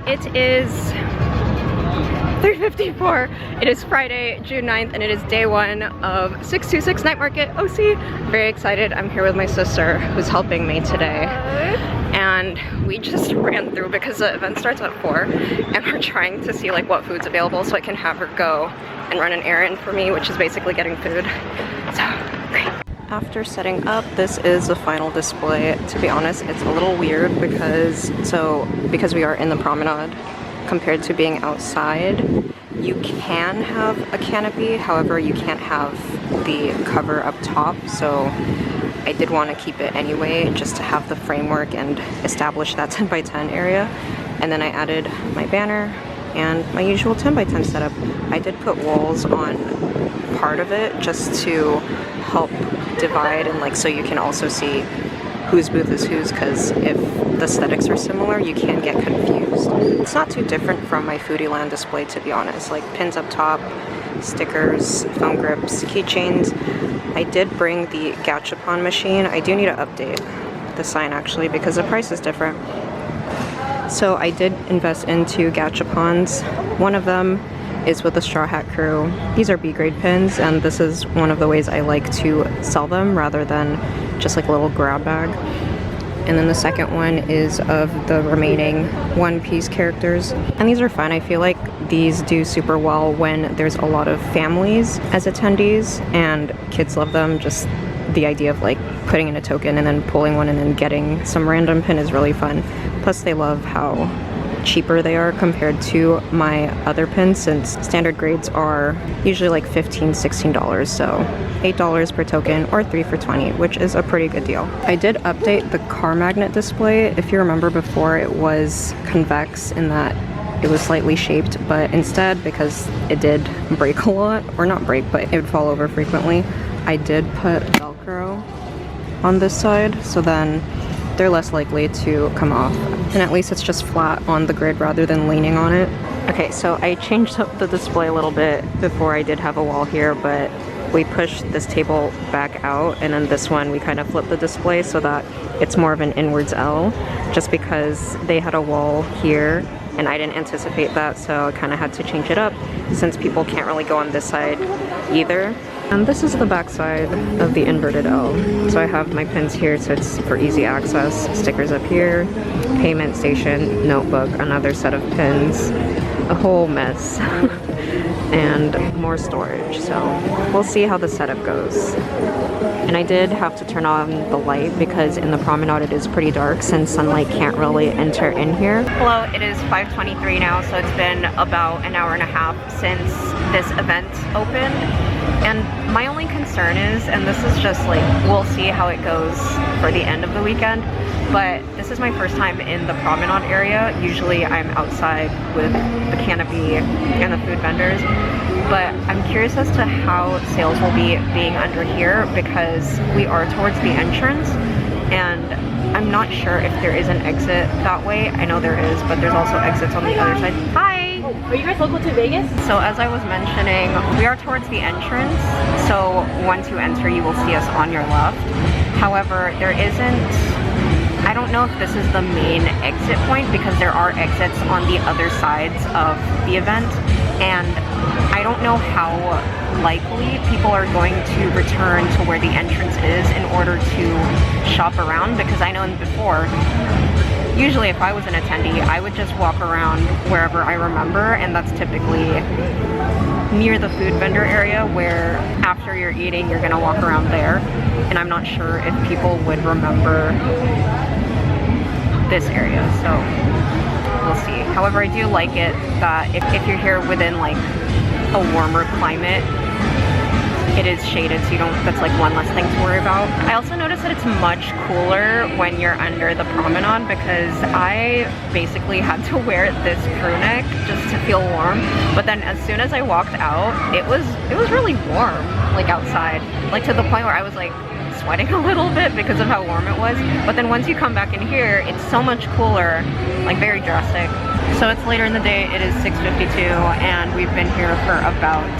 it is 3:54. It is Friday, June 9th, and it is day one of 626 Night Market OC. Very excited. I'm here with my sister who's helping me today. And we just ran through because the event starts at 4 and we're trying to see like what food's available so I can have her go and run an errand for me, which is basically getting food. So great. After setting up, this is the final display. To be honest, it's a little weird because we are in the promenade compared to being outside. You can have a canopy, however you can't have the cover up top, so I did want to keep it anyway just to have the framework and establish that 10 by 10 area. And then I added my banner and my usual 10 by 10 setup. I did put walls on part of it just to help divide and like so you can also see whose booth is whose, because if the aesthetics are similar you can get confused. It's not too different from my Foodieland display, to be honest, like pins up top, stickers, phone grips, keychains. I did bring the gachapon machine. I do need to update the sign actually because the price is different. So I did invest into gachapons. One of them is with the Straw Hat Crew. These are B-grade pins, and this is one of the ways I like to sell them rather than just like a little grab bag. And then the second one is of the remaining One Piece characters. And these are fun. I feel like these do super well when there's a lot of families as attendees and kids love them. Just the idea of like putting in a token and then pulling one and then getting some random pin is really fun. Plus they love how cheaper they are compared to my other pins, since standard grades are usually like $15–16, so $8 per token or 3 for $20, which is a pretty good deal. I did update the car magnet display. If you remember before, it was convex in that it was slightly shaped, but instead, because it did break a lot, or not break, but it would fall over frequently, I did put Velcro on this side, so then they're less likely to come off. And at least it's just flat on the grid rather than leaning on it. Okay, so I changed up the display a little bit before. I did have a wall here, but we pushed this table back out, and then this one we kind of flipped the display so that it's more of an inwards L, just because they had a wall here and I didn't anticipate that, so I kind of had to change it up since people can't really go on this side either. And this is the back side of the inverted L. So I have my pins here so it's for easy access. Stickers up here, payment station, notebook, another set of pins, a whole mess, and more storage. So we'll see how the setup goes. And I did have to turn on the light because in the promenade it is pretty dark since sunlight can't really enter in here. Hello, it is 5:23 now, so it's been about an hour and a half since this event opened. And my only concern is, and this is just like, we'll see how it goes for the end of the weekend, but this is my first time in the promenade area. Usually I'm outside with the canopy and the food vendors, but I'm curious as to how sales will be being under here because we are towards the entrance and I'm not sure if there is an exit that way. I know there is, but there's also exits on the other side. Hi! Are you guys local to Vegas? So as I was mentioning, we are towards the entrance, so once you enter you will see us on your left. However, there isn't, I don't know if this is the main exit point because there are exits on the other sides of the event, and I don't know how likely people are going to return to where the entrance is in order to shop around, because I know before, usually if I was an attendee, I would just walk around wherever I remember, and that's typically near the food vendor area where after you're eating, you're gonna walk around there. And I'm not sure if people would remember this area, so we'll see. However, I do like it that if you're here within like a warmer climate, it is shaded, so you don't, that's like one less thing to worry about. I also noticed that it's much cooler when you're under the promenade because I basically had to wear this crew neck just to feel warm. But then as soon as I walked out, it was really warm, like outside, like to the point where I was like sweating a little bit because of how warm it was. But then once you come back in here, it's so much cooler, like very drastic. So it's later in the day, it is 6:52, and we've been here for about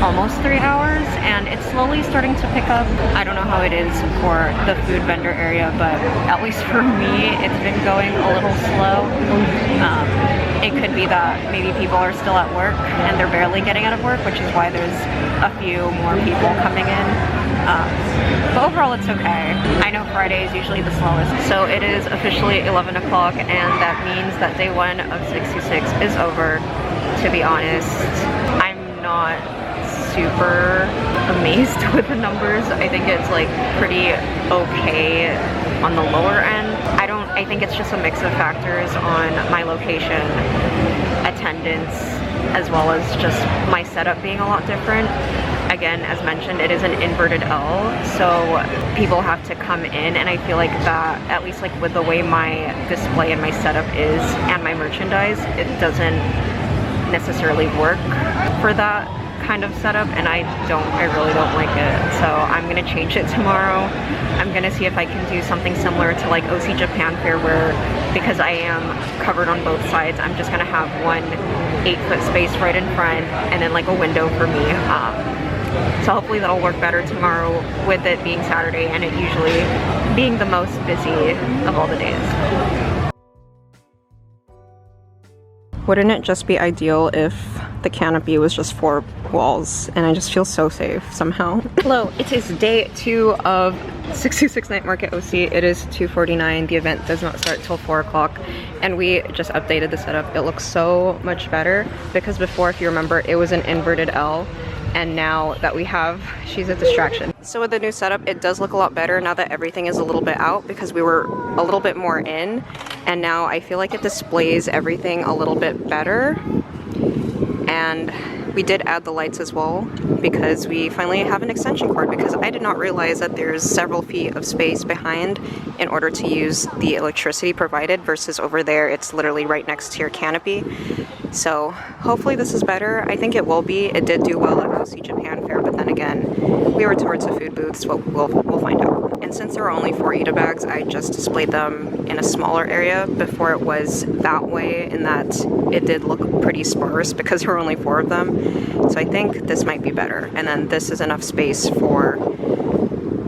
almost 3 hours, and it's slowly starting to pick up. I don't know how it is for the food vendor area, but at least for me, it's been going a little slow. be that maybe people are still at work and they're barely getting out of work, which is why there's a few more people coming in. But overall it's okay. I know Friday is usually the slowest. So it is officially 11 o'clock and that means that day one of 626 is over. To be honest, I'm not super amazed with the numbers. I think it's like pretty okay on the lower end. I think it's just a mix of factors on my location, attendance, as well as just my setup being a lot different. Again, as mentioned, it is an inverted L, so people have to come in, and I feel like that, at least like with the way my display and my setup is and my merchandise, it doesn't necessarily work for that kind of setup, and I really don't like it. So I'm gonna change it tomorrow. I'm gonna see if I can do something similar to like OC Japan Fair, where because I am covered on both sides, I'm just gonna have one 8-foot space right in front and then like a window for me. So hopefully that'll work better tomorrow with it being Saturday and it usually being the most busy of all the days. Wouldn't it just be ideal if the canopy was just 4 walls, and I just feel so safe somehow. Hello, it is day 2 of 626 Night Market OC. It is 2:49. The event does not start till 4 o'clock, and we just updated the setup. It looks so much better because before, if you remember, it was an inverted L, and now that we have, she's a distraction. So with the new setup, it does look a lot better now that everything is a little bit out because we were a little bit more in, and now I feel like it displays everything a little bit better. And we did add the lights as well because we finally have an extension cord, because I did not realize that there's several feet of space behind in order to use the electricity provided, versus over there it's literally right next to your canopy. So hopefully this is better. I think it will be. It did do well at OC Japan Fair, but then again, we were towards the food booths, so we'll find out. And since there were only 4 Ita bags, I just displayed them in a smaller area. Before it was that way, in that it did look pretty sparse because there were only 4 of them. So I think this might be better. And then this is enough space for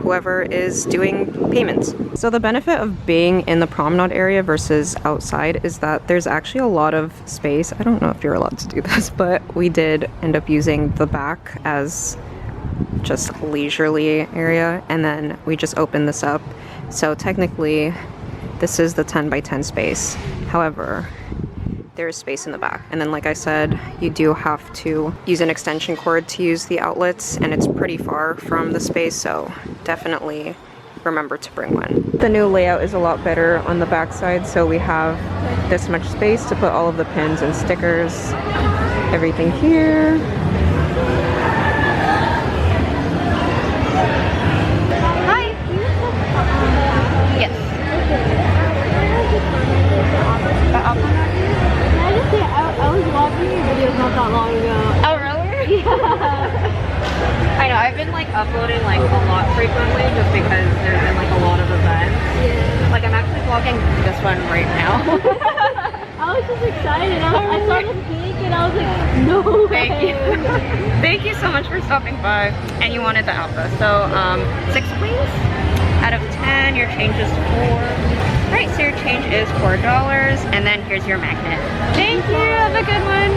whoever is doing payments. So the benefit of being in the promenade area versus outside is that there's actually a lot of space. I don't know if you're allowed to do this, but we did end up using the back as just leisurely area, and then we just opened this up. So technically this is the 10 by 10 space. However, there is space in the back, and then like I said, you do have to use an extension cord to use the outlets, and it's pretty far from the space, so definitely remember to bring one. The new layout is a lot better on the back side, so we have this much space to put all of the pins and stickers, everything here. Hi! Yes. I was watching your videos not that long ago. Oh really? Yeah. I know, I've been like uploading like a lot frequently just because there's been like a lot of events. Yeah. Like I'm actually vlogging this one right now. I was just excited. I saw the pink and I was like, no way. Thank you. Thank you so much for stopping by. And you wanted the alpha. So 6 please. Out of 10, your change is 4. Alright, so your change is $4, and then here's your magnet. Thank you, have a good one.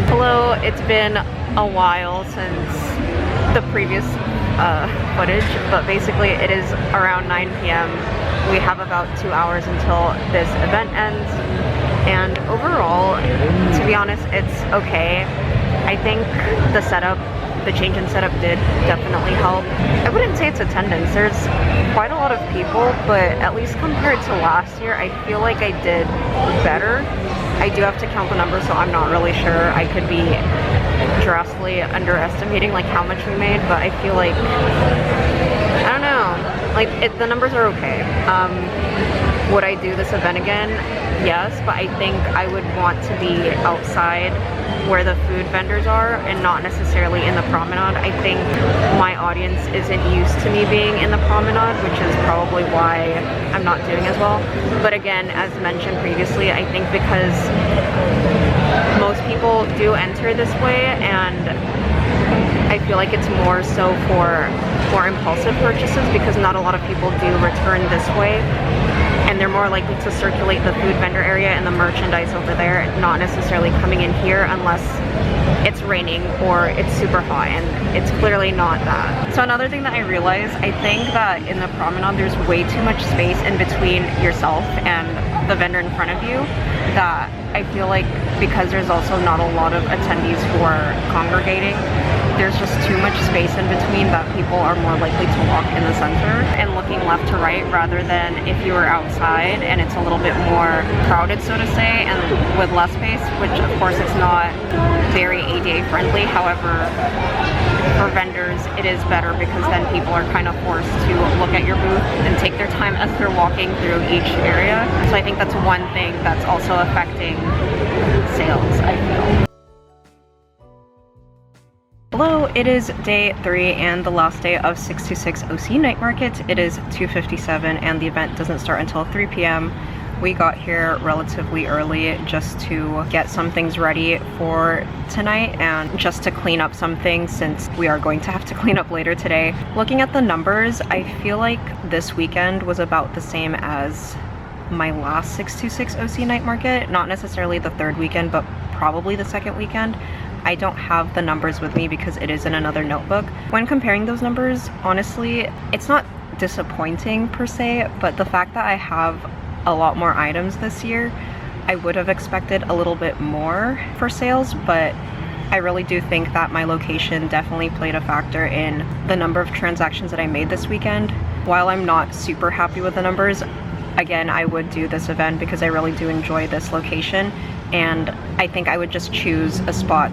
Hello, it's been a while since the previous footage, but basically it is around 9 p.m. We have about 2 hours until this event ends, and overall, to be honest, it's okay. I think the setup, the change in setup did definitely help. I wouldn't say it's attendance. There's quite a lot of people, but at least compared to last year, I feel like I did better. I do have to count the numbers, so I'm not really sure. I could be drastically underestimating like how much we made, but I feel like, I don't know, like the numbers are okay. Would I do this event again? Yes, but I think I would want to be outside where the food vendors are and not necessarily in the promenade. I think my audience isn't used to me being in the promenade, which is probably why I'm not doing as well. But again, as mentioned previously, I think because most people do enter this way, and I feel like it's more so for more impulsive purchases because not a lot of people do return this way. And and they're more likely to circulate the food vendor area and the merchandise over there, not necessarily coming in here unless it's raining or it's super hot, and it's clearly not that. So another thing that I realized, I think that in the promenade there's way too much space in between yourself and the vendor in front of you, that I feel like because there's also not a lot of attendees who are congregating, there's just too much space in between that people are more likely to walk in the center and looking left to right, rather than if you were outside and it's a little bit more crowded, so to say, and with less space, which of course it's not very ADA friendly. However, for vendors it is better because then people are kind of forced to look at your booth and take their time as they're walking through each area. So I think that's one thing that's also affecting sales, I feel. Hello, it is day 3 and the last day of 626 OC Night Market. It is 2:57 and the event doesn't start until 3 p.m. We got here relatively early just to get some things ready for tonight and just to clean up some things since we are going to have to clean up later today. Looking at the numbers, I feel like this weekend was about the same as my last 626 OC Night Market. Not necessarily the third weekend, but probably the second weekend. I don't have the numbers with me because it is in another notebook. When comparing those numbers, honestly, it's not disappointing per se, but the fact that I have a lot more items this year, I would have expected a little bit more for sales, but I really do think that my location definitely played a factor in the number of transactions that I made this weekend. While I'm not super happy with the numbers, again, I would do this event because I really do enjoy this location, and I think I would just choose a spot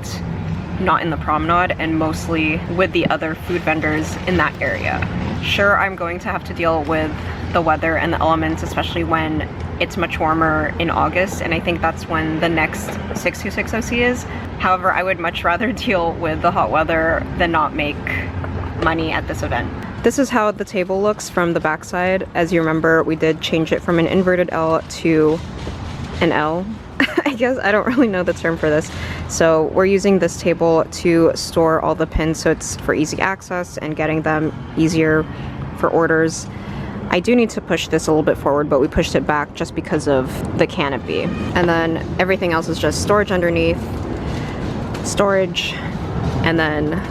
not in the promenade and mostly with the other food vendors in that area. Sure, I'm going to have to deal with the weather and the elements, especially when it's much warmer in August, and I think that's when the next 626 OC is. However, I would much rather deal with the hot weather than not make money at this event. This is how the table looks from the backside. As you remember, we did change it from an inverted L to an L. I guess I don't really know the term for this. So we're using this table to store all the pins so it's for easy access and getting them easier for orders. I do need to push this a little bit forward, but we pushed it back just because of the canopy. And then everything else is just storage underneath, storage, and then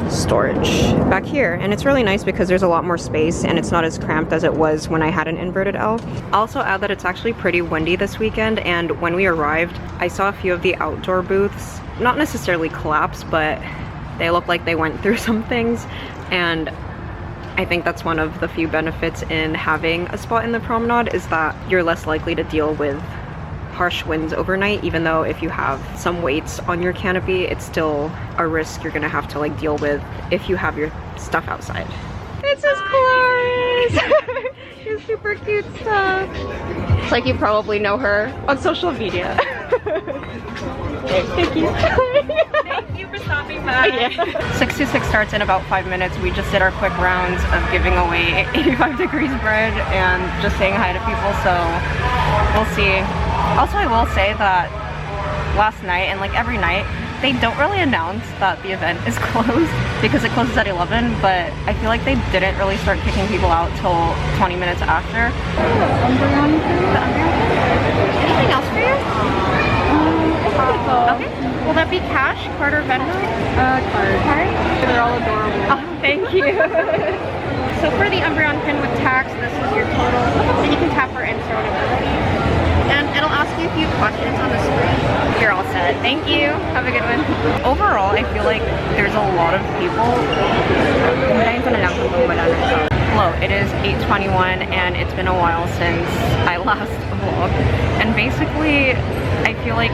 storage back here. And it's really nice because there's a lot more space and it's not as cramped as it was when I had an inverted L. I'll also add that it's actually pretty windy this weekend, and when we arrived I saw a few of the outdoor booths not necessarily collapse, but they look like they went through some things, and I think that's one of the few benefits in having a spot in the promenade, is that you're less likely to deal with harsh winds overnight. Even though if you have some weights on your canopy, it's still a risk you're gonna have to like deal with if you have your stuff outside. This is Chloe! She's super cute stuff. It's like you probably know her on social media. Thank you. Thank you for stopping by. Yeah. 626 starts in about 5 minutes. We just did our quick rounds of giving away 85 degrees bread and just saying hi to people, so we'll see. Also, I will say that last night and like every night, they don't really announce that the event is closed because it closes at 11, but I feel like they didn't really start kicking people out till 20 minutes after. Anything else for you? Okay. Will that be cash, card, or Venmo? Card. Card? They're all adorable. Oh, thank you. So for the Umbreon pin with tax, this is your total. Then you can tap for in-store ability. And it'll ask you a few questions on the screen. You're all set. Thank you. Have a good one. Overall, I feel like there's a lot of people. Hello, it is 8:21 and it's been a while since I last vlogged. And basically, I feel like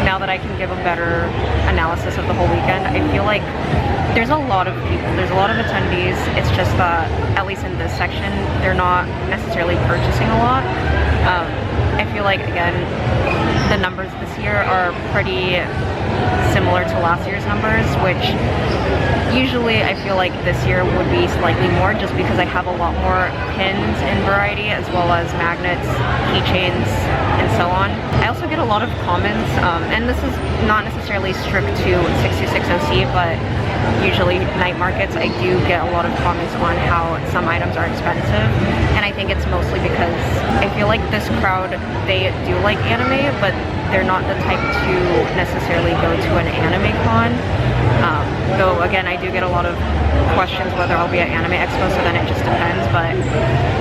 now that I can give a better analysis of the whole weekend, I feel like there's a lot of people, there's a lot of attendees. It's just that, at least in this section, they're not necessarily purchasing a lot. I feel like, again, the numbers this year are pretty similar to last year's numbers, which usually I feel like this year would be slightly more just because I have a lot more pins in variety, as well as magnets, keychains, and so on. I also get a lot of comments, and this is not necessarily strict to 626 OC, but usually night markets, I do get a lot of comments on how some items are expensive, and I think it's mostly because I feel like this crowd, they do like anime, but they're not the type to necessarily go to an anime con. Though again, I do get a lot of questions whether I'll be at Anime Expo, so then it just depends, but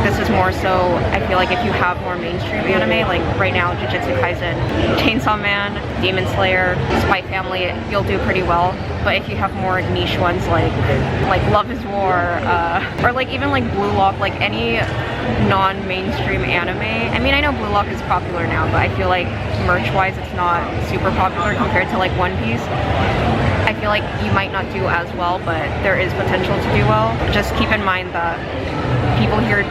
this is more so, I feel like if you have more mainstream anime, like right now Jujutsu Kaisen, Chainsaw Man, Demon Slayer, Spy Family, you'll do pretty well. But if you have more niche ones like Love is War, or like even like Blue Lock, like any non-mainstream anime. I mean, I know Blue Lock is popular now, but I feel like merch-wise it's not super popular compared to like One Piece. I feel like you might not do as well, but there is potential to do well. Just keep in mind that people here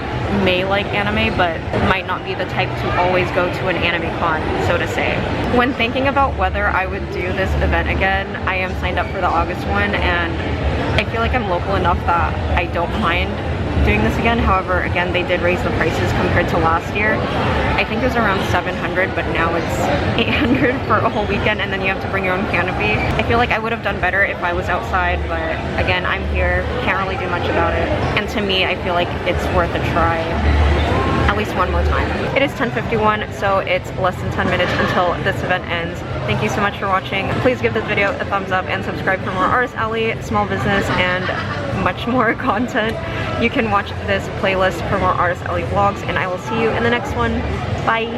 may like anime, but might not be the type to always go to an anime con, so to say. When thinking about whether I would do this event again, I am signed up for the August one, and I feel like I'm local enough that I don't mind doing this again. However, again, they did raise the prices compared to last year. I think it was around 700, but now it's 800 for a whole weekend, and then you have to bring your own canopy. I feel like I would have done better if I was outside, but again, I'm here, can't really do much about it. And to me, I feel like it's worth a try at least one more time. It is 10:51, so it's less than 10 minutes until this event ends. Thank you so much for watching. Please give this video a thumbs up and subscribe for more Artist Alley, small business, and much more content. You can watch this playlist for more Artist Alley vlogs, and I will see you in the next one. Bye!